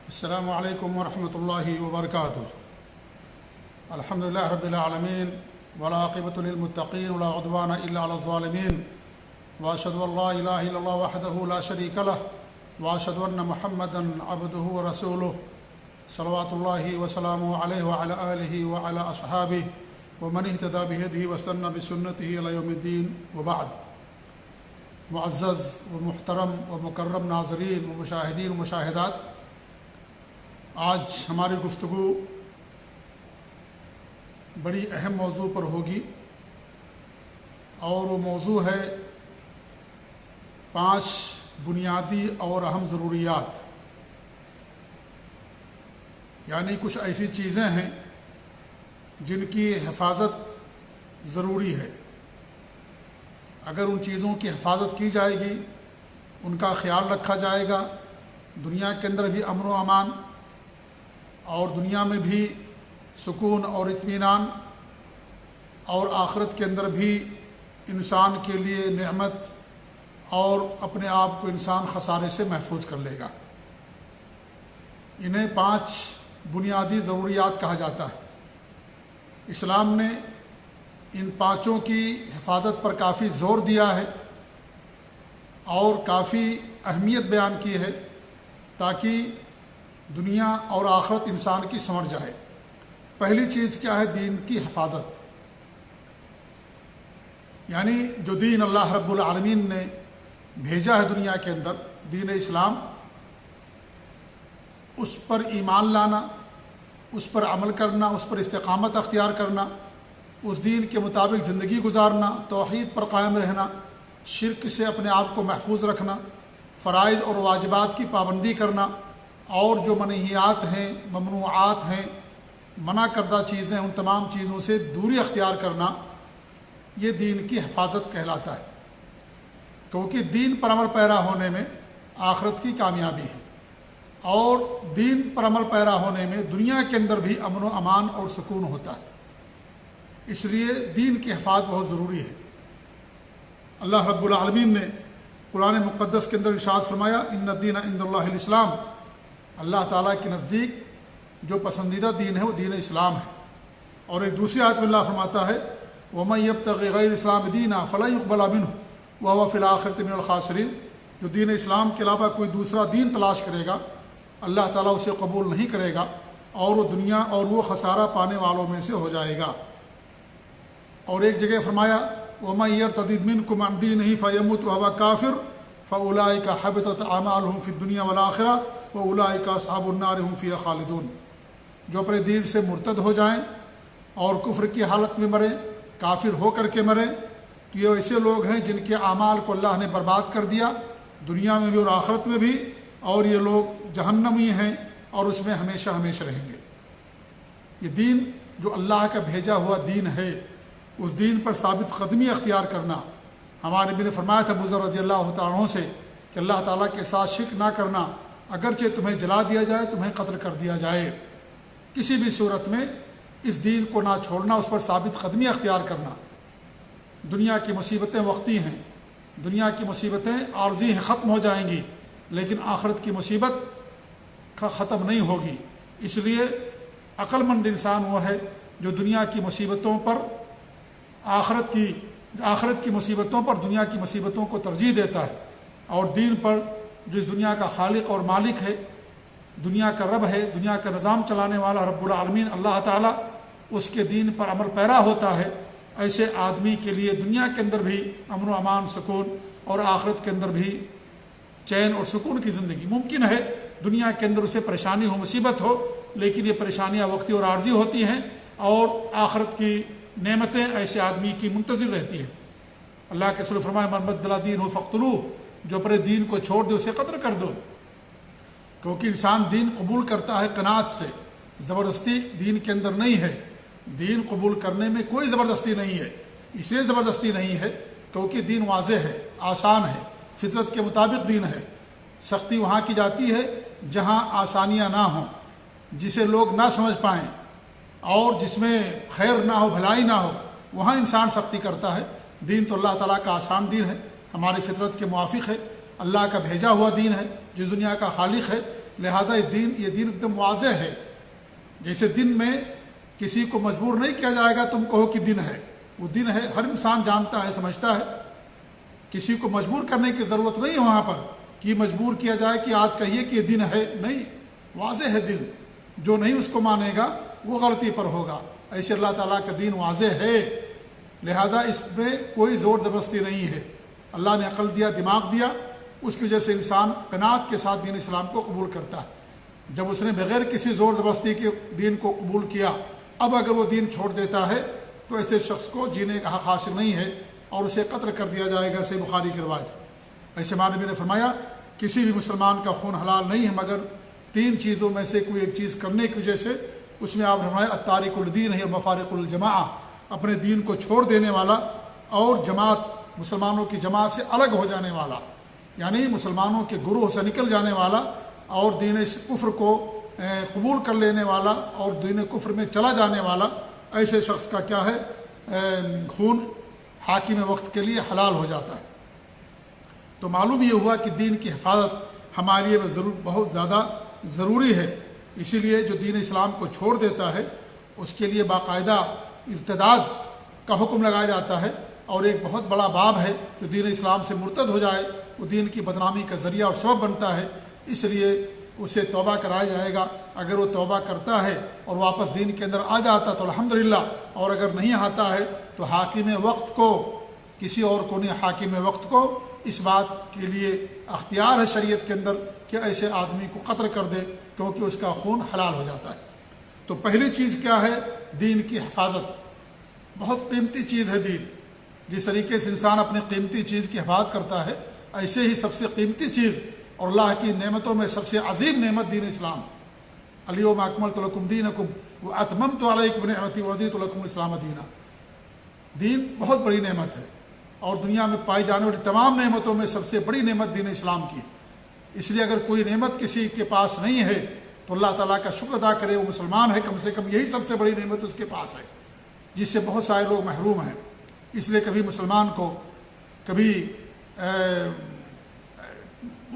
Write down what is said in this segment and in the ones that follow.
السلام علیکم ورحمۃ اللہ وبرکاتہ۔ الحمدللہ رب العالمین والعاقبۃ للمتقین ولا عدوان الا علی الظالمین، واشهد ان لا الہ الا اللہ وحدہ لا شریک لہ، واشهد ان محمدا عبدہ ورسولہ، صلوات اللہ وسلامہ علیہ وعلی آلہ وعلی اصحابہ ومن اہتدی بہدیہ واستنى بسنتہ الی یوم الدین، وبعد۔ معزز و محترم و مکرم ناظرین و مشاہدین و مشاہدات، آج ہماری گفتگو بڑی اہم موضوع پر ہوگی، اور وہ موضوع ہے 5 بنیادی اور اہم ضروریات، یعنی کچھ ایسی چیزیں ہیں جن کی حفاظت ضروری ہے۔ اگر ان چیزوں کی حفاظت کی جائے گی، ان کا خیال رکھا جائے گا، دنیا کے اندر بھی امن و امان اور دنیا میں بھی سکون اور اطمینان، اور آخرت کے اندر بھی انسان کے لیے نعمت، اور اپنے آپ کو انسان خسارے سے محفوظ کر لے گا۔ انہیں 5 بنیادی ضروریات کہا جاتا ہے۔ اسلام نے ان 5 کی حفاظت پر کافی زور دیا ہے اور کافی اہمیت بیان کی ہے، تاکہ دنیا اور آخرت انسان کی سمجھ جائے۔ پہلی چیز کیا ہے؟ دین کی حفاظت، یعنی جو دین اللہ رب العالمین نے بھیجا ہے دنیا کے اندر، دین اسلام، اس پر ایمان لانا، اس پر عمل کرنا، اس پر استقامت اختیار کرنا، اس دین کے مطابق زندگی گزارنا، توحید پر قائم رہنا، شرک سے اپنے آپ کو محفوظ رکھنا، فرائض اور واجبات کی پابندی کرنا، اور جو منہیات ہیں، ممنوعات ہیں، منع کردہ چیزیں، ان تمام چیزوں سے دوری اختیار کرنا، یہ دین کی حفاظت کہلاتا ہے، کیونکہ دین پر عمل پیرا ہونے میں آخرت کی کامیابی ہے، اور دین پر عمل پیرا ہونے میں دنیا کے اندر بھی امن و امان اور سکون ہوتا ہے۔ اس لیے دین کی حفاظت بہت ضروری ہے۔ اللہ رب العالمین نے قرآن مقدس کے اندر ارشاد فرمایا، ان الدین عند اللہ الاسلام، اللہ تعالیٰ کے نزدیک جو پسندیدہ دین ہے وہ دین اسلام ہے۔ اور ایک دوسری آیت میں اللہ فرماتا ہے، وَمَن يَبْتَغِ غَيْرَ الْإِسْلَامِ دِينًا فَلَن يُقْبَلَ مِنْهُ وَهُوَ فِي الْآخِرَةِ مِنَ الْخَاسِرِينَ، جو دین اسلام کے علاوہ کوئی دوسرا دین تلاش کرے گا، اللہ تعالیٰ اسے قبول نہیں کرے گا، اور وہ دنیا اور وہ خسارہ پانے والوں میں سے ہو جائے گا۔ اور ایک جگہ فرمایا، وَمَن يَرْتَدِدْ مِنْكُمْ عَنْ دِينِهِ فَيَمُتْ وَهُوَ كَافِرٌ فَأُولَٰئِكَ حَبِطَتْ أَعْمَالُهُمْ فِي الدُّنْيَا وَالْآخِرَةِ وَأُولَٰئِكَ أَصْحَابُ النَّارِ هُمْ فِيهَا خَالِدُونَ، جو اپنے دین سے مرتد ہو جائیں اور کفر کی حالت میں مریں، کافر ہو کر کے مریں، تو یہ ایسے لوگ ہیں جن کے اعمال کو اللہ نے برباد کر دیا، دنیا میں بھی اور آخرت میں بھی، اور یہ لوگ جہنمی ہیں اور اس میں ہمیشہ ہمیشہ رہیں گے۔ یہ دین جو اللہ کا بھیجا ہوا دین ہے، اس دین پر ثابت قدمی اختیار کرنا۔ ہمارے نبی نے فرمایا تھا ابو ذر رضی اللہ تعالیٰ عنہ سے کہ اللہ تعالیٰ کے ساتھ شرک نہ کرنا، اگرچہ تمہیں جلا دیا جائے، تمہیں قتل کر دیا جائے، کسی بھی صورت میں اس دین کو نہ چھوڑنا، اس پر ثابت قدمی اختیار کرنا۔ دنیا کی مصیبتیں وقتی ہیں، دنیا کی مصیبتیں عارضی ہیں، ختم ہو جائیں گی، لیکن آخرت کی مصیبت کا ختم نہیں ہوگی۔ اس لیے عقل مند انسان وہ ہے جو دنیا کی مصیبتوں پر آخرت کی مصیبتوں پر دنیا کی مصیبتوں کو ترجیح دیتا ہے، اور دین پر جو اس دنیا کا خالق اور مالک ہے، دنیا کا رب ہے، دنیا کا نظام چلانے والا رب العالمین اللہ تعالیٰ، اس کے دین پر عمل پیرا ہوتا ہے۔ ایسے آدمی کے لیے دنیا کے اندر بھی امن و امان، سکون، اور آخرت کے اندر بھی چین اور سکون کی زندگی ممکن ہے۔ دنیا کے اندر اسے پریشانی ہو، مصیبت ہو، لیکن یہ پریشانیاں وقتی اور عارضی ہوتی ہیں، اور آخرت کی نعمتیں ایسے آدمی کی منتظر رہتی ہیں۔ اللہ کے رسول فرمائے، من بدل دینہ فاقتلوہ، جو اپنے دین کو چھوڑ دے اسے قتل کر دو، کیونکہ انسان دین قبول کرتا ہے قناعت سے، زبردستی دین کے اندر نہیں ہے۔ دین قبول کرنے میں کوئی زبردستی نہیں ہے، اس لیے زبردستی نہیں ہے کیونکہ دین واضح ہے، آسان ہے، فطرت کے مطابق دین ہے۔ سختی وہاں کی جاتی ہے جہاں آسانیاں نہ ہوں، جسے لوگ نہ سمجھ پائیں، اور جس میں خیر نہ ہو، بھلائی نہ ہو، وہاں انسان سختی کرتا ہے۔ دین تو اللہ تعالیٰ کا آسان دین ہے، ہماری فطرت کے موافق ہے، اللہ کا بھیجا ہوا دین ہے، جس دنیا کا خالق ہے، لہذا یہ دین ایک دم واضح ہے. جیسے دن میں کسی کو مجبور نہیں کیا جائے گا تم کہو کہ دن ہے، وہ دن ہے، ہر انسان جانتا ہے، سمجھتا ہے. کسی کو مجبور کرنے کی ضرورت نہیں ہے وہاں پر کہ مجبور کیا جائے کہ آج کہیے کہ یہ دن ہے، نہیں، واضح ہے دن. جو نہیں اس کو مانے گا وہ غلطی پر ہوگا. ایسے اللہ تعالیٰ کا دین واضح ہے، لہذا اس میں کوئی زور زبردستی نہیں ہے. اللہ نے عقل دیا، دماغ دیا، اس کی وجہ سے انسان قناعت کے ساتھ دین اسلام کو قبول کرتا ہے. جب اس نے بغیر کسی زور زبردستی کے دین کو قبول کیا، اب اگر وہ دین چھوڑ دیتا ہے تو ایسے شخص کو جینے کا حق حاصل نہیں ہے اور اسے قتل کر دیا جائے گا. صحیح بخاری کی روایت. ایسے معنی نبی نے فرمایا کسی بھی مسلمان کا خون حلال نہیں ہے مگر 3 چیزوں میں سے کوئی ایک چیز کرنے کی وجہ سے. اس میں آپ نے فرمایا التارک الدین ہے مفارق الجماع، اپنے دین کو چھوڑ دینے والا اور جماعت مسلمانوں کی جماعت سے الگ ہو جانے والا، یعنی مسلمانوں کے گروہ سے نکل جانے والا اور دین کفر کو قبول کر لینے والا اور دین کفر میں چلا جانے والا. ایسے شخص کا کیا ہے، خون حاکم وقت کے لیے حلال ہو جاتا ہے. تو معلوم یہ ہوا کہ دین کی حفاظت ہمارے لیے بہت زیادہ ضروری ہے. اسی لیے جو دین اسلام کو چھوڑ دیتا ہے اس کے لیے باقاعدہ ارتداد کا حکم لگایا جاتا ہے، اور ایک بہت بڑا باب ہے جو دین اسلام سے مرتد ہو جائے وہ دین کی بدنامی کا ذریعہ اور سبب بنتا ہے. اس لیے اسے توبہ کرایا جائے گا. اگر وہ توبہ کرتا ہے اور واپس دین کے اندر آ جاتا تو الحمدللہ، اور اگر نہیں آتا ہے تو حاکم وقت کو، کسی اور کو نہیں، حاکم وقت کو اس بات کے لیے اختیار ہے شریعت کے اندر کہ ایسے آدمی کو قتل کر دے، کیونکہ اس کا خون حلال ہو جاتا ہے. تو پہلی چیز کیا ہے، دین کی حفاظت. بہت قیمتی چیز ہے دین. جس طریقے سے انسان اپنی قیمتی چیز کی حفاظت کرتا ہے، ایسے ہی سب سے قیمتی چیز اور اللہ کی نعمتوں میں سب سے عظیم نعمت دین اسلام. الیوم اکملت لکم دینکم واتممت علیکم نعمتی ورضیت لکم الاسلام دینا. دین بہت بڑی نعمت ہے اور دنیا میں پائی جانے والی تمام نعمتوں میں سب سے بڑی نعمت دین اسلام کی. اس لیے اگر کوئی نعمت کسی کے پاس نہیں ہے تو اللہ تعالیٰ کا شکر ادا کرے، وہ مسلمان ہے، کم سے کم یہی سب سے بڑی نعمت اس کے پاس ہے، جس سے بہت سارے لوگ محروم ہیں. اس لیے کبھی مسلمان کو کبھی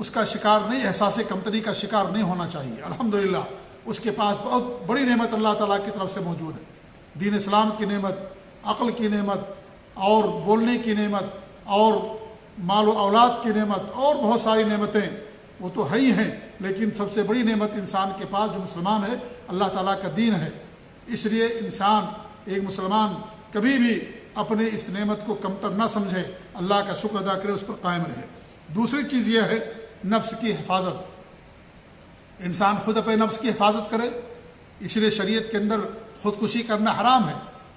اس کا شکار نہیں، احساس کمتری کا شکار نہیں ہونا چاہیے. الحمدللہ اس کے پاس بہت بڑی نعمت اللہ تعالیٰ کی طرف سے موجود ہے. دین اسلام کی نعمت، عقل کی نعمت، اور بولنے کی نعمت، اور مال و اولاد کی نعمت، اور بہت ساری نعمتیں وہ تو ہے ہی ہیں، لیکن سب سے بڑی نعمت انسان کے پاس جو مسلمان ہے اللہ تعالیٰ کا دین ہے. اس لیے انسان، ایک مسلمان کبھی بھی اپنے اس نعمت کو کمتر نہ سمجھے، اللہ کا شکر ادا کرے، اس پر قائم رہے. دوسری چیز یہ ہے نفس کی حفاظت. انسان خود اپنے نفس کی حفاظت کرے. اس لیے شریعت کے اندر خودکشی کرنا حرام ہے.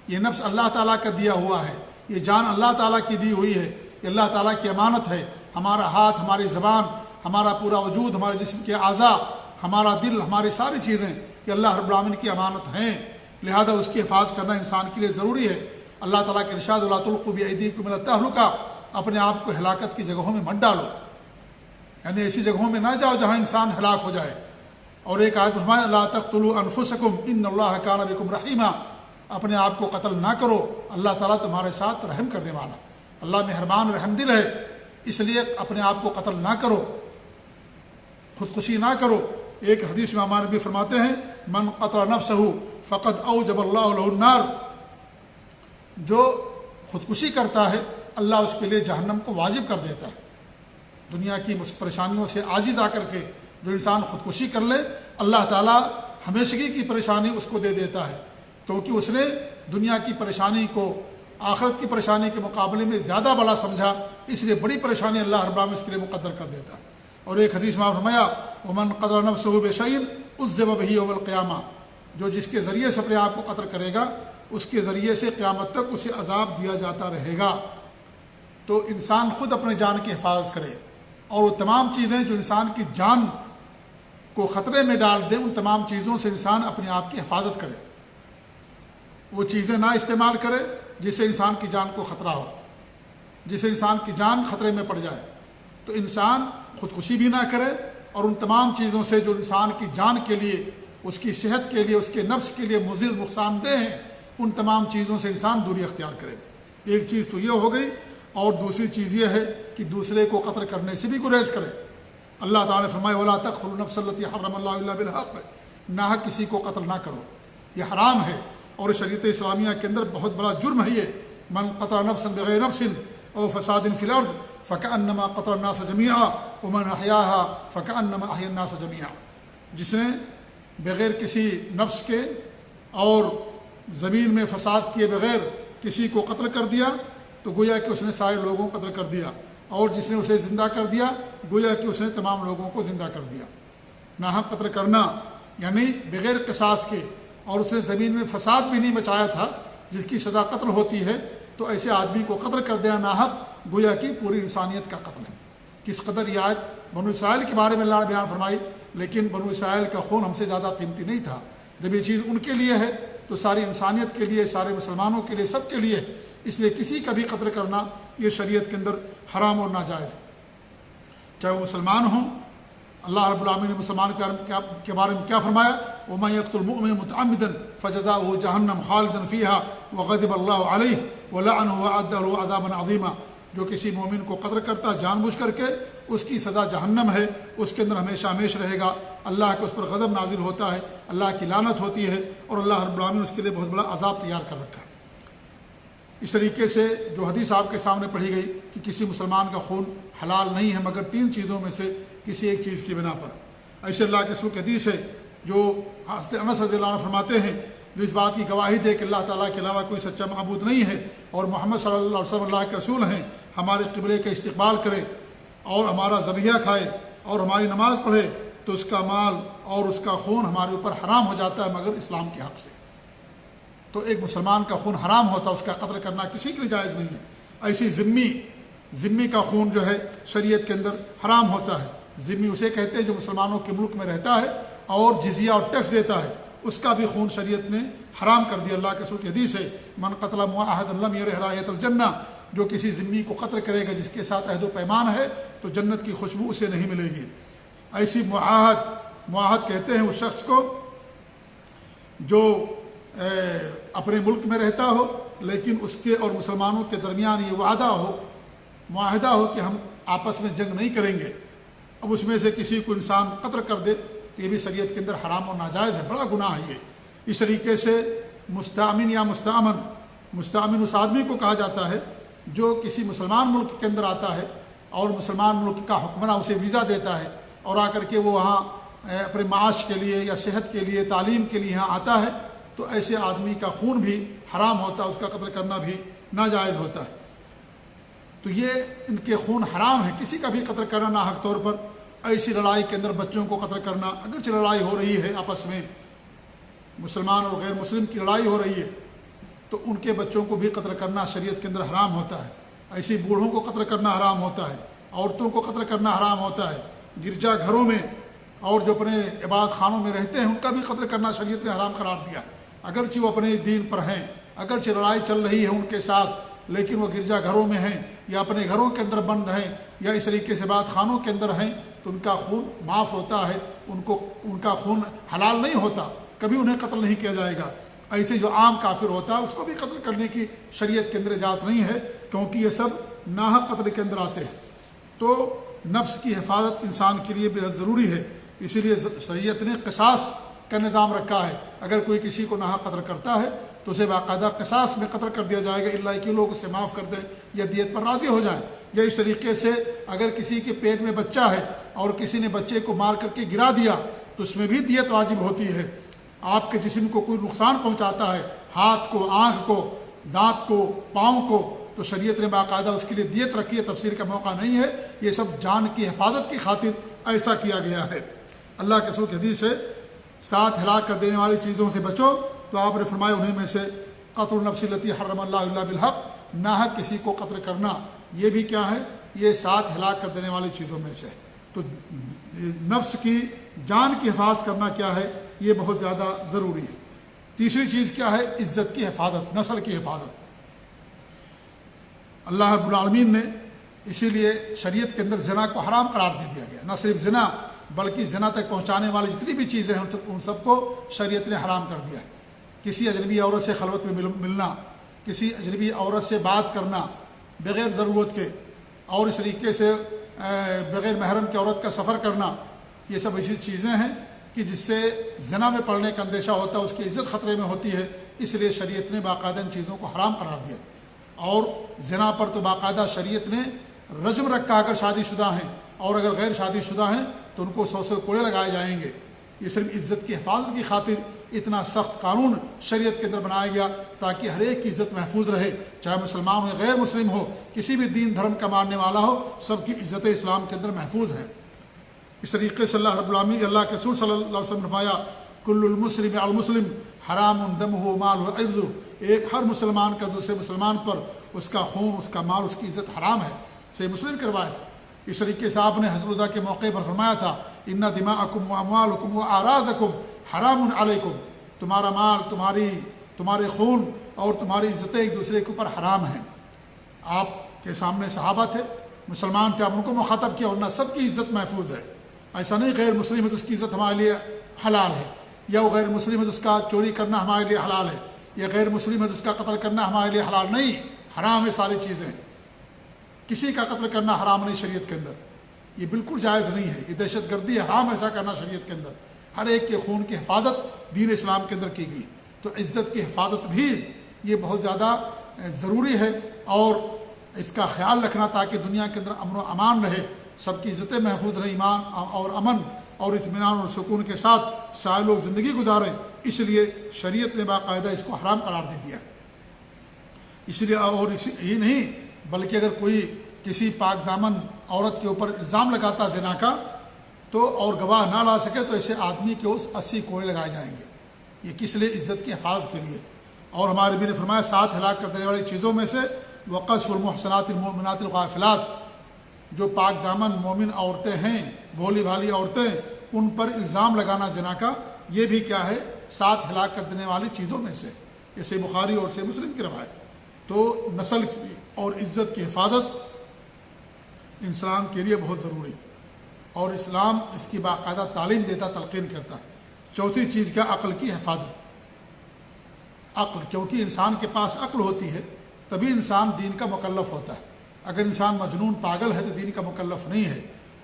یہ نفس اللہ تعالیٰ کا دیا ہوا ہے، یہ جان اللہ تعالیٰ کی دی ہوئی ہے، یہ اللہ تعالیٰ کی امانت ہے. ہمارا ہاتھ، ہماری زبان، ہمارا پورا وجود، ہمارے جسم کے اعضاء، ہمارا دل، ہماری ساری چیزیں یہ اللہ رب العالمین کی امانت ہیں. لہذا اس کی حفاظت کرنا انسان کے لیے ضروری ہے. اللہ تعالیٰ کے ارشاد وَلَا تُلْقُوا بِأَيْدِيكُمْ إِلَى التَّهْلُكَةِ، اپنے آپ کو ہلاکت کی جگہوں میں مت ڈالو، یعنی ایسی جگہوں میں نہ جاؤ جہاں انسان ہلاک ہو جائے. اور ایک آیت فرمایا لَا تَقْتُلُوا أَنفُسَكُمْ إِنَّ اللَّهَ كَانَ بِكُمْ رَحِيمًا، اپنے آپ کو قتل نہ کرو، اللہ تعالیٰ تمہارے ساتھ رحم کرنے والا، اللہ مہربان رحم دل ہے. اس لیے اپنے آپ کو قتل نہ کرو، خودکشی نہ کرو. ایک حدیث میں ہمارے نبی فرماتے ہیں من قتل نفسہ فقد اوجب اللہ له النار، جو خودکشی کرتا ہے اللہ اس کے لیے جہنم کو واجب کر دیتا ہے. دنیا کی پریشانیوں سے عاجز آ کر کے جو انسان خودکشی کر لے، اللہ تعالیٰ ہمیشگی کی پریشانی اس کو دے دیتا ہے، کیونکہ اس نے دنیا کی پریشانی کو آخرت کی پریشانی کے مقابلے میں زیادہ بڑا سمجھا، اس لیے بڑی پریشانی اللہ رب العالمین اس کے لیے مقدر کر دیتا ہے. اور ایک حدیث میں فرمایا ومن قتل نفسہ بشیء عذب بہ یوم القیامہ، جو جس کے ذریعے سے اپنے آپ کو قتل کرے گا اس کے ذریعے سے قیامت تک اسے عذاب دیا جاتا رہے گا. تو انسان خود اپنے جان کی حفاظت کرے، اور وہ تمام چیزیں جو انسان کی جان کو خطرے میں ڈال دیں، ان تمام چیزوں سے انسان اپنے آپ کی حفاظت کرے. وہ چیزیں نہ استعمال کرے جس سے انسان کی جان کو خطرہ ہو، جس سے انسان کی جان خطرے میں پڑ جائے. تو انسان خودکشی بھی نہ کرے، اور ان تمام چیزوں سے جو انسان کی جان کے لیے، اس کی صحت کے لیے، اس کے نفس کے لیے مضر نقصان دہ ہیں، ان تمام چیزوں سے انسان دوری اختیار کرے. ایک چیز تو یہ ہو گئی، اور دوسری چیز یہ ہے کہ دوسرے کو قتل کرنے سے بھی گریز کرے. اللہ تعالیٰ نے فرمایا ولا تقتلوا النفس التي حرم الله الا بالحق، ناحق کسی کو قتل نہ کرو، یہ حرام ہے، اور شریعت اسلامیہ کے اندر بہت بڑا جرم ہے یہ، من قتل نفسا بغیر نفس او فساد فی الارض فکأنما قتل الناس جميعا ومن احیاها فکأنما احیا الناس جميعا، جس نے بغیر کسی نفس کے اور زمین میں فساد کیے بغیر کسی کو قتل کر دیا تو گویا کہ اس نے سارے لوگوں کو قتل کر دیا، اور جس نے اسے زندہ کر دیا گویا کہ اس نے تمام لوگوں کو زندہ کر دیا۔ ناحق قتل کرنا یعنی بغیر قصاص کے، اور اس نے زمین میں فساد بھی نہیں مچایا تھا جس کی سزا قتل ہوتی ہے، تو ایسے آدمی کو قتل کر دینا ناحق گویا کہ پوری انسانیت کا قتل ہے۔ کس قدر یہ آیت بنو اسرائیل کے بارے میں اللہ نے بیان فرمائی، لیکن بنو اسرائیل کا خون ہم سے زیادہ قیمتی نہیں تھا۔ جب یہ چیز ان کے لیے ہے تو ساری انسانیت کے لیے، سارے مسلمانوں کے لیے، سب کے لیے، اس لیے کسی کا بھی قتل کرنا یہ شریعت کے اندر حرام اور ناجائز ہے، چاہے وہ مسلمان ہوں۔ اللہ رب العالمین نے مسلمان کے بارے میں کیا فرمایا؟ وَمَن يَقْتُلْ مُؤْمِنًا مُتَعَمِّدًا فَجَزَاؤُهُ جَهَنَّمُ خَالِدًا فِيهَا وَغَضِبَ اللَّهُ عَلَيْهِ وَلَعَنَهُ وَأَعَدَّ لَهُ عَذَابًا عَظِيمًا، جو کسی مومن کو قتل کرتا جان بوجھ کر کے، اس کی سزا جہنم ہے، اس کے اندر ہمیشہ ہمیشہ رہے گا، اللہ کا اس پر غضب نازل ہوتا ہے، اللہ کی لعنت ہوتی ہے، اور اللہ رب العالمین نے اس کے لیے بہت بڑا عذاب تیار کر رکھا ہے۔ اس طریقے سے جو حدیث آپ کے سامنے پڑھی گئی کہ کسی مسلمان کا خون حلال نہیں ہے مگر 3 چیزوں میں سے کسی ایک چیز کی بنا پر، ایسے اللہ کے رسول کی حدیث ہے جو حضرت انس رضی اللہ عنہ فرماتے ہیں، جو اس بات کی گواہی دے کہ اللہ تعالیٰ کے علاوہ کوئی سچا معبود نہیں ہے اور محمد صلی اللہ علیہ وسلم اللہ کے رسول ہیں، ہمارے قبلے کا استقبال کرے اور ہمارا ذبیحہ کھائے اور ہماری نماز پڑھے تو اس کا مال اور اس کا خون ہمارے اوپر حرام ہو جاتا ہے مگر اسلام کے حق سے۔ تو ایک مسلمان کا خون حرام ہوتا ہے، اس کا قتل کرنا کسی کے لیے جائز نہیں ہے۔ ایسی ذمی کا خون جو ہے شریعت کے اندر حرام ہوتا ہے۔ ذمی اسے کہتے ہیں جو مسلمانوں کے ملک میں رہتا ہے اور جزیہ اور ٹیکس دیتا ہے، اس کا بھی خون شریعت نے حرام کر دیا۔ اللہ کے رسول کی حدیث ہے من قتل معاہدا لم یرح رائحۃ الجنہ، جو کسی ذمی کو قتل کرے گا جس کے ساتھ عہد و پیمان ہے تو جنت کی خوشبو اسے نہیں ملے گی۔ ایسی معاہد کہتے ہیں اس شخص کو جو اپنے ملک میں رہتا ہو لیکن اس کے اور مسلمانوں کے درمیان یہ معاہدہ ہو کہ ہم آپس میں جنگ نہیں کریں گے، اب اس میں سے کسی کو انسان قتل کر دے تو یہ بھی شریعت کے اندر حرام اور ناجائز ہے، بڑا گناہ ہے یہ۔ اس طریقے سے مستأمن یا مستأمن اس آدمی کو کہا جاتا ہے جو کسی مسلمان ملک کے اندر آتا ہے اور مسلمان ملک کا حکمراں اسے ویزا دیتا ہے اور آ کر کے وہ وہاں اپنے معاش کے لیے یا صحت کے لیے، تعلیم کے لیے یہاں آتا ہے، تو ایسے آدمی کا خون بھی حرام ہوتا ہے، اس کا قتل کرنا بھی ناجائز ہوتا ہے۔ تو یہ ان کے خون حرام ہے، کسی کا بھی قتل کرنا ناحق طور پر۔ ایسی لڑائی کے اندر بچوں کو قتل کرنا، اگرچہ لڑائی ہو رہی ہے آپس میں، مسلمان اور غیر مسلم کی لڑائی ہو رہی ہے، تو ان کے بچوں کو بھی قتل کرنا شریعت کے اندر حرام ہوتا ہے۔ ایسی بوڑھوں کو قتل کرنا حرام ہوتا ہے، عورتوں کو قتل کرنا حرام ہوتا ہے، گرجا گھروں میں اور جو اپنے عبادت خانوں میں رہتے ہیں ان کا بھی قتل کرنا شریعت نے حرام قرار دیا، اگرچہ وہ اپنے دین پر ہیں، اگرچہ لڑائی چل رہی ہے ان کے ساتھ، لیکن وہ گرجا گھروں میں ہیں یا اپنے گھروں کے اندر بند ہیں یا اس طریقے سے عبادت خانوں کے اندر ہیں، تو ان کا خون معاف ہوتا ہے، ان کا خون حلال نہیں ہوتا، کبھی انہیں قتل نہیں کیا جائے گا۔ ایسے جو عام کافر ہوتا ہے اس کو بھی قتل کرنے کی شریعت کے اندر اجازت نہیں ہے، کیونکہ یہ سب ناحق قتل کے اندر آتے ہیں۔ تو نفس کی حفاظت انسان کے لیے بہت ضروری ہے، اسی لیے شریعت نے قصاص کا نظام رکھا ہے۔ اگر کوئی کسی کو ناحق قتل کرتا ہے تو اسے باقاعدہ قصاص میں قتل کر دیا جائے گا، الا کہ لوگ اسے معاف کر دیں یا دیت پر راضی ہو جائیں۔ یا اس طریقے سے اگر کسی کے پیٹ میں بچہ ہے اور کسی نے بچے کو مار کر کے گرا دیا تو اس میں بھی دیت واجب ہوتی ہے۔ آپ کے جسم کو کوئی نقصان پہنچاتا ہے، ہاتھ کو، آنکھ کو، دانت کو، پاؤں کو، تو شریعت نے باقاعدہ اس کے لیے دیت رکھی ہے، تفسیر کا موقع نہیں ہے، یہ سب جان کی حفاظت کی خاطر ایسا کیا گیا ہے۔ اللہ کے رسول کی حدیث ہے 7 ہلاک کر دینے والی چیزوں سے بچو، تو آپ نے فرمایا انہیں میں سے قتل النفس التی حرم اللہ الا بالحق، ناحق کسی کو قتل کرنا، یہ بھی کیا ہے؟ یہ 7 ہلاک کر دینے والی چیزوں میں سے۔ تو نفس کی جان کی حفاظت کرنا کیا ہے؟ یہ بہت زیادہ ضروری ہے۔ تیسری چیز کیا ہے؟ عزت کی حفاظت، نسل کی حفاظت۔ اللہ رب العالمین نے اسی لیے شریعت کے اندر زنا کو حرام قرار دے دیا گیا، نہ صرف زنا بلکہ زنا تک پہنچانے والی جتنی بھی چیزیں ہیں ان سب کو شریعت نے حرام کر دیا۔ کسی اجنبی عورت سے خلوت میں ملنا، کسی اجنبی عورت سے بات کرنا بغیر ضرورت کے، اور اس طریقے سے بغیر محرم کی عورت کا سفر کرنا، یہ سب ایسی چیزیں ہیں کہ جس سے زنا میں پڑنے کا اندیشہ ہوتا ہے، اس کی عزت خطرے میں ہوتی ہے، اس لیے شریعت نے باقاعدہ ان چیزوں کو حرام قرار دیا۔ اور زنا پر تو باقاعدہ شریعت نے رجم رکھا اگر شادی شدہ ہیں، اور اگر غیر شادی شدہ ہیں تو ان کو 100 کوڑے لگائے جائیں گے۔ یہ صرف عزت کی حفاظت کی خاطر اتنا سخت قانون شریعت کے اندر بنایا گیا تاکہ ہر ایک کی عزت محفوظ رہے، چاہے مسلمان ہو غیر مسلم ہو، کسی بھی دین دھرم کا ماننے والا ہو، سب کی عزت اسلام کے اندر محفوظ ہے۔ اس طریقے سے اللہ رب العالمین، اللہ کے رسول صلی اللہ علیہ وسلم نے فرمایا کل المسلم علی المسلم حرام دمہ مالہ عرضہ، ایک ہر مسلمان کا دوسرے مسلمان پر اس کا خون، اس کا مال، اس کی عزت حرام ہے۔ صحیح مسلم کی روایت ہے۔ اس طریقے سے آپ نے حجۃ الوداع کے موقع پر فرمایا تھا ان دماءکم واموالکم واعراضکم حرام علیکم، تمہارا مال، تمہارے خون اور تمہاری عزتیں ایک دوسرے کے اوپر حرام ہیں۔ آپ کے سامنے صحابہ تھے، مسلمان تھے، آپ ان کو مخاطب کیا، ورنہ سب کی عزت محفوظ ہے۔ ایسا نہیں غیر مسلم ہے تو اس کی عزت ہمارے لیے حلال ہے، یا وہ غیر مسلم ہے تو اس کا چوری کرنا ہمارے لیے حلال ہے، یا غیر مسلم ہے تو اس کا قتل کرنا ہمارے لیے حلال نہیں، حرام ہے ساری چیزیں۔ کسی کا قتل کرنا حرام نہیں شریعت کے اندر، یہ بالکل جائز نہیں ہے، یہ دہشت گردی ہے، حرام ایسا کرنا شریعت کے اندر۔ ہر ایک کے خون کی حفاظت دین اسلام کے اندر کی گئی، تو عزت کی حفاظت بھی یہ بہت زیادہ ضروری ہے، اور اس کا خیال رکھنا تاکہ دنیا کے اندر امن و امان رہے، سب کی عزتیں محفوظ رہیں، ایمان اور امن اور اطمینان اور سکون کے ساتھ سارے لوگ زندگی گزاریں، اس لیے شریعت نے باقاعدہ اس کو حرام قرار دے دیا۔ اس لیے اور یہ نہیں بلکہ اگر کوئی کسی پاک دامن عورت کے اوپر الزام لگاتا زنا کا تو اور گواہ نہ لا سکے تو ایسے آدمی کے اس 80 کوڑے لگائے جائیں گے۔ یہ کس لیے؟ عزت کی حفاظت کے لیے۔ اور ہمارے نبی نے فرمایا 7 ہلاک کر دینے والی چیزوں میں سے وقذف المحصنات المؤمنات الغافلات، جو پاک دامن مومن عورتیں ہیں، بھولی بھالی عورتیں، ان پر الزام لگانا زنا کا، یہ بھی کیا ہے؟ 7 ہلاک کر دینے والی چیزوں میں سے۔ یہ صحیح بخاری اور صحیح مسلم کی روایت۔ تو نسل کی اور عزت کی حفاظت انسان کے لیے بہت ضروری، اور اسلام اس کی باقاعدہ تعلیم دیتا، تلقین کرتا ہے۔ چوتھی چیز کیا؟ عقل کی حفاظت۔ عقل، کیونکہ انسان کے پاس عقل ہوتی ہے تبھی انسان دین کا مکلف ہوتا ہے۔ اگر انسان مجنون پاگل ہے تو دین کا مکلف نہیں ہے۔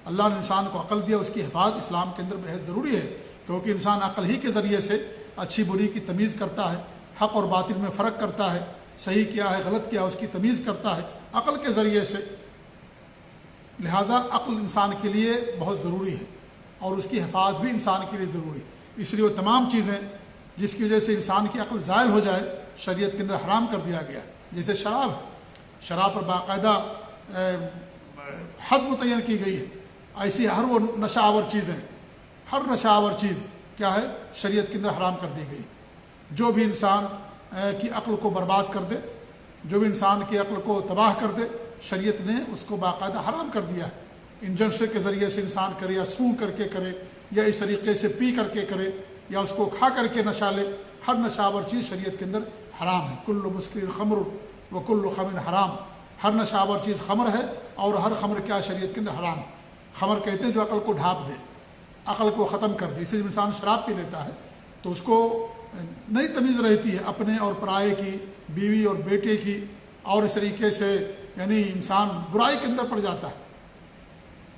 اللہ نے انسان کو عقل دیا، اس کی حفاظت اسلام کے اندر بہت ضروری ہے، کیونکہ انسان عقل ہی کے ذریعے سے اچھی بری کی تمیز کرتا ہے، حق اور باطل میں فرق کرتا ہے، صحیح کیا ہے غلط کیا ہے اس کی تمیز کرتا ہے عقل کے ذریعے سے۔ لہذا عقل انسان کے لیے بہت ضروری ہے، اور اس کی حفاظت بھی انسان کے لیے ضروری ہے۔ اس لیے وہ تمام چیزیں جس کی وجہ سے انسان کی عقل زائل ہو جائے شریعت کے اندر حرام کر دیا گیا۔ جیسے شراب ہے، شراب پر باقاعدہ حد متعین کی گئی ہے۔ ایسی ہر وہ نشہ آور چیزیں، ہر نشہ آور چیز کیا ہے؟ شریعت کے اندر حرام کر دی گئی۔ جو بھی انسان کی عقل کو برباد کر دے، جو بھی انسان کی عقل کو تباہ کر دے، شریعت نے اس کو باقاعدہ حرام کر دیا ہے۔ انجیکشن کے ذریعے سے انسان کرے، یا سونگھ کر کے کرے، یا اس طریقے سے پی کر کے کرے، یا اس کو کھا کر کے نشہ لے، ہر نشہ آور چیز شریعت کے اندر حرام ہے۔ کل مسکر خمر و کل خمر حرام، ہر نشہ آور چیز خمر ہے، اور ہر خمر کیا شریعت کے اندر حرام ہے۔ خمر کہتے ہیں جو عقل کو ڈھانپ دے، عقل کو ختم کر دے۔ اس لیے جب انسان شراب پی لیتا ہے تو اس کو نئی تمیز رہتی ہے اپنے اور پرائے کی، بیوی اور بیٹے کی، اور اس طریقے سے یعنی انسان برائی کے اندر پڑ جاتا ہے،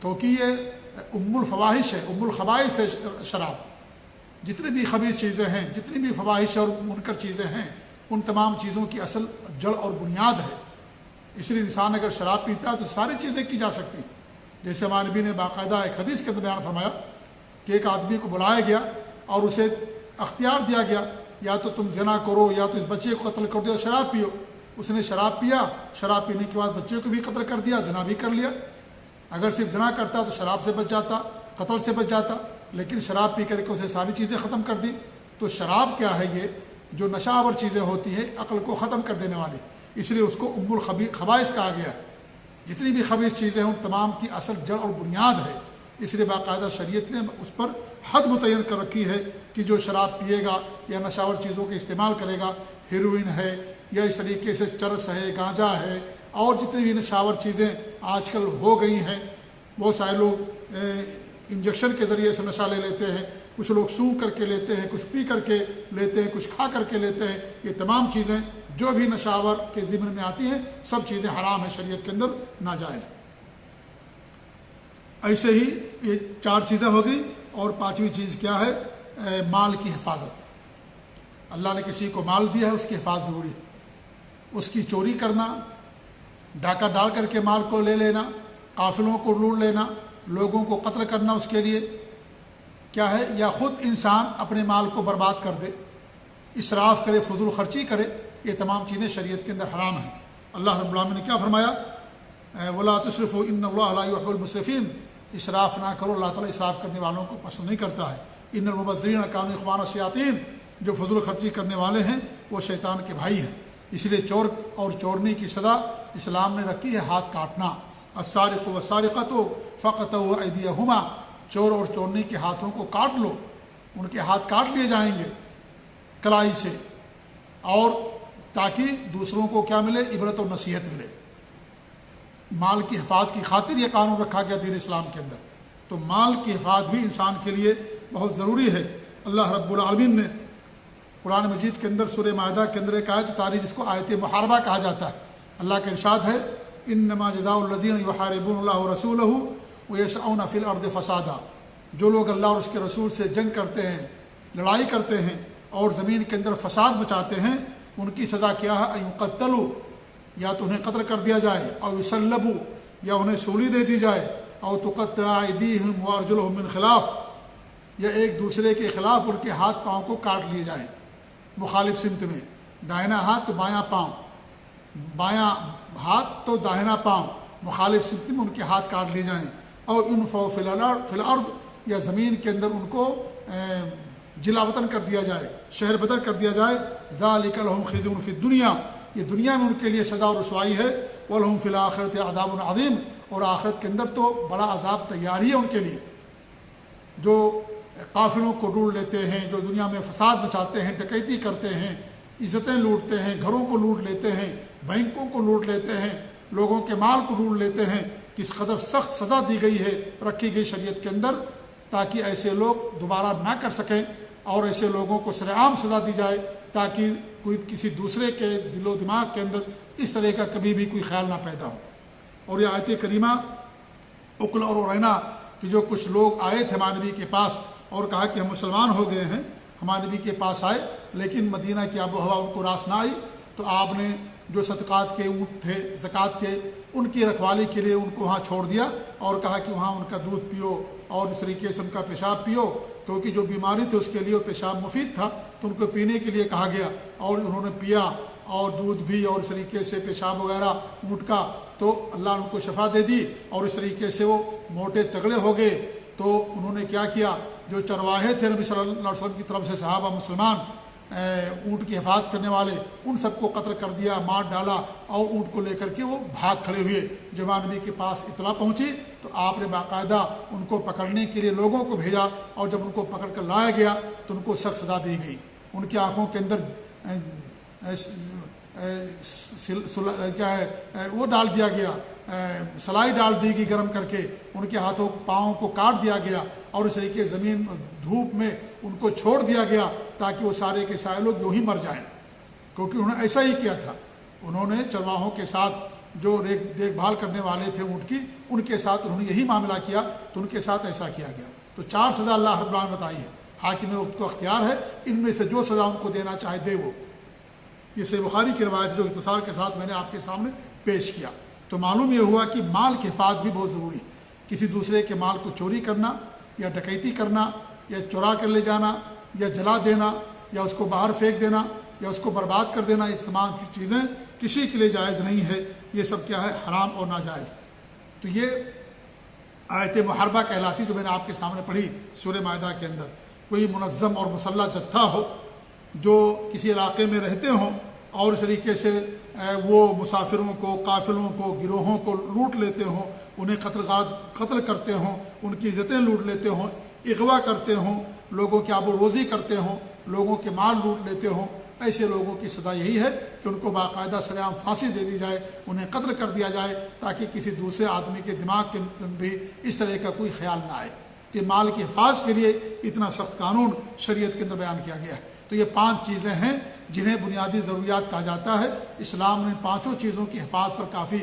کیونکہ یہ ام الفواحش ہے، ام الخبائث ہے شراب۔ جتنی بھی خبیث چیزیں ہیں، جتنی بھی فواحش اور منکر چیزیں ہیں، ان تمام چیزوں کی اصل جڑ اور بنیاد ہے۔ اس لیے انسان اگر شراب پیتا ہے تو ساری چیزیں کی جا سکتی ہیں۔ جیسے ہمارے نبی نے باقاعدہ ایک حدیث کے اندر بیان فرمایا کہ ایک آدمی کو بلایا گیا اور اسے اختیار دیا گیا، یا تو تم زنا کرو، یا تو اس بچے کو قتل کر دو، شراب پیو۔ اس نے شراب پیا، شراب پینے کے بعد بچے کو بھی قتل کر دیا، زنا بھی کر لیا۔ اگر صرف زنا کرتا تو شراب سے بچ جاتا، قتل سے بچ جاتا، لیکن شراب پی کر کے اسے ساری چیزیں ختم کر دی۔ تو شراب کیا ہے؟ یہ جو نشہ آور چیزیں ہوتی ہیں عقل کو ختم کر دینے والی، اس لیے اس کو ام الخبائث کہا گیا۔ جتنی بھی خبیث چیزیں ہیں ان تمام کی اصل جڑ اور بنیاد ہے۔ اس لیے باقاعدہ شریعت نے اس پر حد متعین کر رکھی ہے کہ جو شراب پیے گا یا نشہ آور چیزوں کے استعمال کرے گا، ہیروئن ہے یا اس طریقے سے چرس ہے، گانجا ہے، اور جتنی بھی نشہ آور چیزیں آج کل ہو گئی ہیں، بہت سارے لوگ انجیکشن کے ذریعے سے نشہ لے لیتے ہیں، کچھ لوگ سونگھ کر کے لیتے ہیں، کچھ پی کر کے لیتے ہیں، کچھ کھا کر کے لیتے ہیں۔ یہ تمام چیزیں جو بھی نشہ آور کے ضمن میں آتی ہیں سب چیزیں حرام ہیں، شریعت کے اندر ناجائز۔ ایسے ہی یہ 4 چیزیں ہوگی. اور 5ویں چیز کیا ہے؟ مال کی حفاظت. اللہ نے کسی کو مال دیا ہے، اس کی حفاظت ضروری ہے. اس کی چوری کرنا، ڈاکہ ڈال کر کے مال کو لے لینا، قافلوں کو لوٹ لینا، لوگوں کو قتل کرنا اس کے لیے کیا ہے؟ یا خود انسان اپنے مال کو برباد کر دے، اسراف کرے، فضول خرچی کرے. یہ تمام چیزیں شریعت کے اندر حرام ہیں. اللہ رب العالمین نے کیا فرمایا؟ وَلَا تُسْرِفُوا إِنَّ اللَّهَ لَا يُحِبُّ الْمُسْرِفِينَ. اسراف نہ کرو، اللہ تعالیٰ اسراف کرنے والوں کو پسند نہیں کرتا ہے. ان المبذرین کانوا اخوان الشیاطین. جو فضول خرچی کرنے والے ہیں وہ شیطان کے بھائی ہیں. اس لیے چور اور چورنی کی سزا اسلام نے رکھی ہے ہاتھ کاٹنا. السارق والسارقۃ فاقطعوا ایدیہما. چور اور چورنی کے ہاتھوں کو کاٹ لو، ان کے ہاتھ کاٹ لیے جائیں گے کلائی سے، اور تاکہ دوسروں کو کیا ملے؟ عبرت و نصیحت ملے. مال کی حفاظت کی خاطر یہ قانون رکھا گیا دین اسلام کے اندر. تو مال کی حفاظت بھی انسان کے لیے بہت ضروری ہے. اللہ رب العالمین نے قرآن مجید کے اندر سورہ مائدہ کے اندر ایک آیت اتاری جس کو آیت محاربہ کہا جاتا ہے. اللہ کا ارشاد ہے انما جزاء الذین یحاربون اللہ ورسولہ ویسعون فی الارض فسادا. جو لوگ اللہ اور اس کے رسول سے جنگ کرتے ہیں، لڑائی کرتے ہیں اور زمین کے اندر فساد مچاتے ہیں، ان کی سزا کیا ہے؟ ان یقتلوا، یا تو انہیں قتل کر دیا جائے، او یصلبوا، یا انہیں سولی دے دی جائے، او تقطع ایدیہم وارجلہم من خلاف، یا ایک دوسرے کے خلاف ان کے ہاتھ پاؤں کو کاٹ لیے جائیں مخالف سمت میں. دائنا ہاتھ تو بایاں پاؤں، بایاں ہاتھ تو داہنا پاؤں، مخالف سمت میں ان کے ہاتھ کاٹ لیے جائیں. اور ينفوا فی الارض، یا زمین کے اندر ان کو جلا وطن کر دیا جائے، شہر بدر کر دیا جائے. ذالک لہم خزی فی الدنیا، یہ دنیا میں ان کے لیے سزا و رسوائی ہے. ولہم فی الآخرۃ عذاب عظیم، اور آخرت کے اندر تو بڑا عذاب تیار ہی ہے ان کے لیے. جو قافلوں کو ڈھونڈ لیتے ہیں، جو دنیا میں فساد مچاتے ہیں، ڈکیتی کرتے ہیں، عزتیں لوٹتے ہیں، گھروں کو لوٹ لیتے ہیں، بینکوں کو لوٹ لیتے ہیں، لوگوں کے مال کو لوٹ لیتے ہیں، کس قدر سخت سزا دی گئی ہے، رکھی گئی شریعت کے اندر، تاکہ ایسے لوگ دوبارہ نہ کر سکیں، اور ایسے لوگوں کو سر عام سزا دی جائے تاکہ کوئی کسی دوسرے کے دل و دماغ کے اندر اس طرح کا کبھی بھی کوئی خیال نہ پیدا ہو. اور یہ آیت کریمہ اکل اور رینا کہ جو کچھ لوگ آئے تھے ہمارے نبی کے پاس اور کہا کہ ہم مسلمان ہو گئے ہیں، ہمارے نبی کے پاس آئے، لیکن مدینہ کی آب و ہوا ان کو راس نہ آئی، تو آپ نے جو صدقات کے اونٹ تھے، زکوٰۃ کے، ان کی رکھوالی کے لیے ان کو وہاں چھوڑ دیا اور کہا کہ وہاں ان کا دودھ پیو اور اس طریقے سے ان کا پیشاب پیو، کیونکہ جو بیماری تھی اس کے لیے وہ پیشاب مفید تھا، تو ان کو پینے کے لیے کہا گیا اور انہوں نے پیا، اور دودھ بھی اور اس طریقے سے پیشاب وغیرہ اونٹ کا، تو اللہ نے ان کو شفا دے دی اور اس طریقے سے وہ موٹے تگڑے ہو گئے. تو انہوں نے کیا کیا؟ جو چرواہے تھے نبی صلی اللہ علیہ وسلم کی طرف سے صحابہ مسلمان اونٹ کی حفاظت کرنے والے، ان سب کو قتل کر دیا، مار ڈالا، اور اونٹ کو لے کر کے وہ بھاگ کھڑے ہوئے. جب نبی کے پاس اطلاع پہنچی تو آپ نے باقاعدہ ان کو پکڑنے کے لیے لوگوں کو بھیجا، اور جب ان کو پکڑ کر لایا گیا تو ان کو سخت سزا دی گئی. ان کی آنکھوں کے اندر کیا ہے وہ ڈال دیا گیا، سلائی ڈال دی گئی گرم کر کے، ان کے ہاتھوں پاؤں کو کاٹ دیا گیا، اور اس طریقے زمین دھوپ میں ان کو چھوڑ دیا گیا تاکہ وہ سارے کے سارے لوگ یوں ہی مر جائیں، کیونکہ انہوں نے ایسا ہی کیا تھا. انہوں نے چرواہوں کے ساتھ جو دیکھ بھال کرنے والے تھے اونٹ کی، ان کے ساتھ انہوں نے یہی معاملہ کیا، تو ان کے ساتھ ایسا کیا گیا. تو 4 سزا اللہ رب العالمین نے بتائی ہے. حاکم وقت کو اختیار ہے ان میں سے جو سزا ان کو دینا چاہے دے. وہ یہ صحیح بخاری کی روایت جو اختصار کے ساتھ میں نے آپ کے سامنے پیش کیا. تو معلوم یہ ہوا کہ مال کی حفاظت بھی بہت ضروری ہے. کسی دوسرے کے مال کو چوری کرنا یا ڈکیتی کرنا یا چورا کر لے جانا یا جلا دینا یا اس کو باہر پھینک دینا یا اس کو برباد کر دینا، یہ تمام چیزیں کسی کے لیے جائز نہیں ہے. یہ سب کیا ہے؟ حرام اور ناجائز. تو یہ آیت محاربہ کہلاتی جو میں نے آپ کے سامنے پڑھی سورہ مائدہ کے اندر. کوئی منظم اور مسلح جتھا ہو جو کسی علاقے میں رہتے ہوں اور اس طریقے سے وہ مسافروں کو، قافلوں کو، گروہوں کو لوٹ لیتے ہوں، انہیں قتل کرتے ہوں، ان کی عزتیں لوٹ لیتے ہوں، اغوا کرتے ہوں، لوگوں کی آب و روزی کرتے ہوں، لوگوں کے مال لوٹ لیتے ہوں، ایسے لوگوں کی سزا یہی ہے کہ ان کو باقاعدہ سرعام پھانسی دے دی جائے، انہیں قتل کر دیا جائے تاکہ کسی دوسرے آدمی کے دماغ کے اندر بھی اس طرح کا کوئی خیال نہ آئے. یہ مال کی حفاظت کے لیے اتنا سخت قانون شریعت کے اندر بیان کیا گیا ہے. تو یہ 5 چیزیں ہیں جنہیں بنیادی ضروریات کہا جاتا ہے۔ اسلام نے 5 چیزوں کی حفاظت پر کافی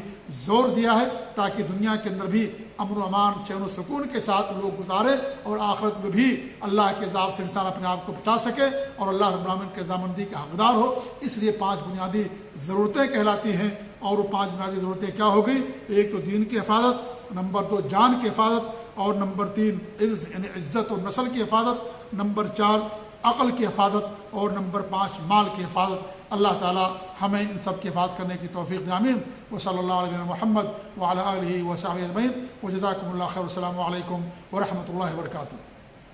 زور دیا ہے تاکہ دنیا کے اندر بھی امن و امان، چین و سکون کے ساتھ لوگ گزارے، اور آخرت میں بھی اللہ کے عذاب سے انسان اپنے آپ کو بچا سکے اور اللہ رب العالمین کے رضامندی کا حقدار ہو۔ اس لیے 5 بنیادی ضرورتیں کہلاتی ہیں، اور وہ 5 بنیادی ضرورتیں کیا ہوگی؟ ایک تو دین کی حفاظت، نمبر 2 جان کی حفاظت، اور نمبر 3 عرض یعنی عزت اور نسل کی حفاظت، نمبر 4 عقل کی حفاظت، اور نمبر 5 مال کی حفاظت۔ اللہ تعالی ہمیں ان سب کی حفاظت کرنے کی توفیق دے، آمین۔ وصلی اللہ علیہ محمد وعلی آلہ وصحبہ اجمعین، وجزاکم اللہ خیر، والسلام علیکم ورحمۃ اللہ وبرکاتہ۔